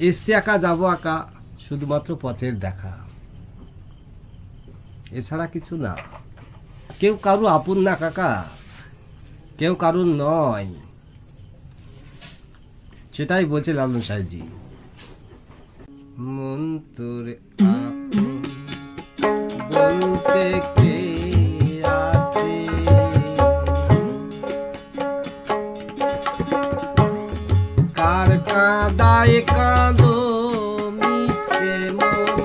এসছি একা যাবো একা, শুধুমাত্র পথের দেখা, এছাড়া কিছু না। কেউ কারু আপন না কাকা, কেউ কারুর নয়, সেটাই বলছে লালন সাহেবজি। মন তোর আপন বলতে কে আছে, কার কাঁদায় কাঁদো মিছে মন,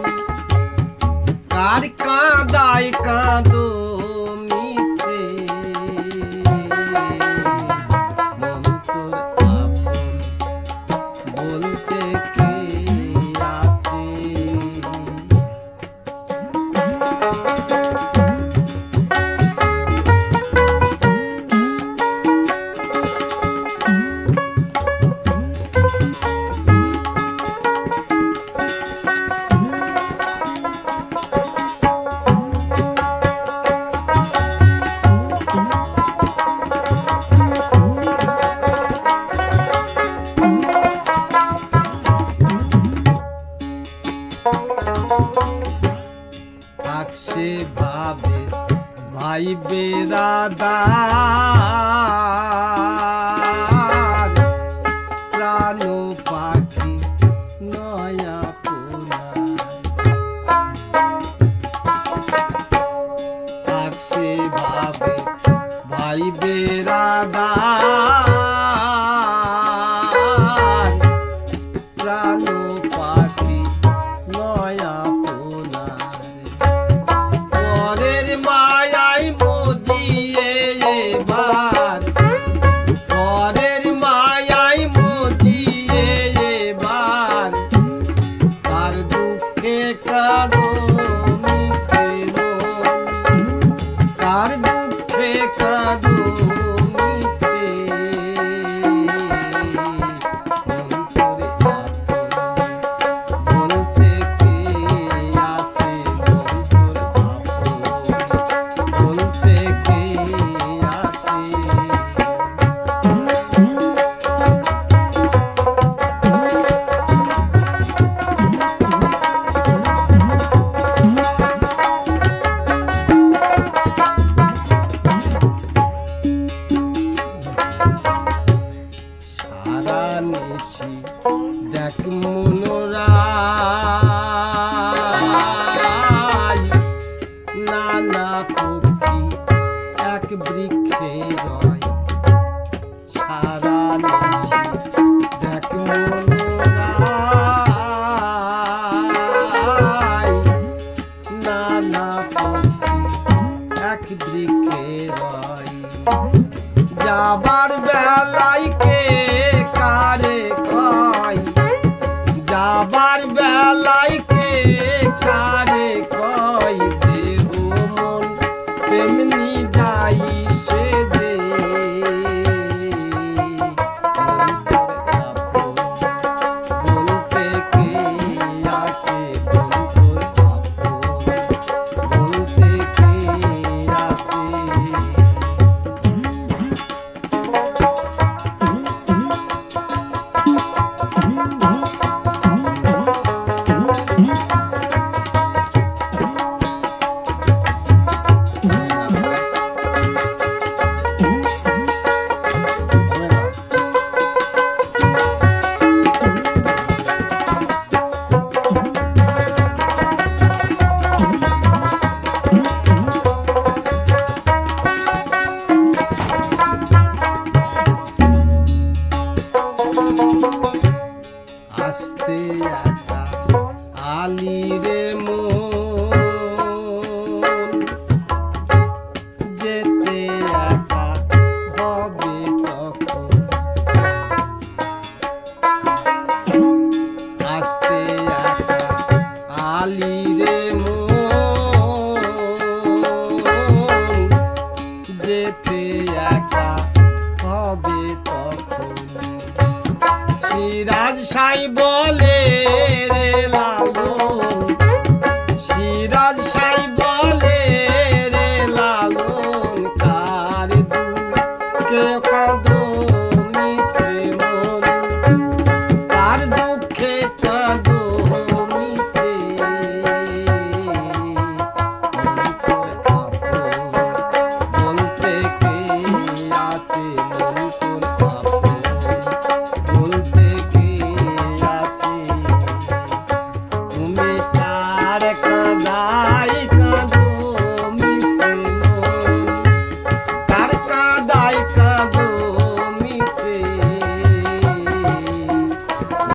কার কাঁদায় কাঁদো মিছে, মন তোর আপন বলতে কে আছে। সে ভাবে ভাই বেরাদার, প্রাণ পাখি নয়া পোনা, সে ভাবে ভাই বেরাদার, প্রাণ পাখি নয়া পোনা, পরের মায়াই মজিয়ে এবার, পরের মায়াই মজিয়ে এবার, তার দুঃখে কাঁদো মিছে মন, তার দুঃখে কাঁদো মিছে, মন তোরে আপন বলতে কে আছে, মন তোর আপন বলতে কে আছে। সারা নিশি দেখ মনোরায়, নানা পক্ষী এক বৃক্ষে রয়, সারা নিশি দেখ মনোরায়, নানা পক্ষী এক বৃক্ষে রয়, যাবার বেলায় কে কারে কয়, যাবার বেলায় কে কারে কয়, দেহ মন তেমনি যাই সে যে, মন তোর আপন বলতে কে আছে, মন তোর আপন বলতে কে আছে। আসতে একা আলি রে মন, যেতে একা হবে তখন, আসতে একা আলি রে মন, যেতে একা হবে তখন, সিরাজ সাই বলে রে লালন, সিরাজ সাই বলে রে লালন, কার দুঃখে কাঁদো মিছে মন, কার দুঃখে ও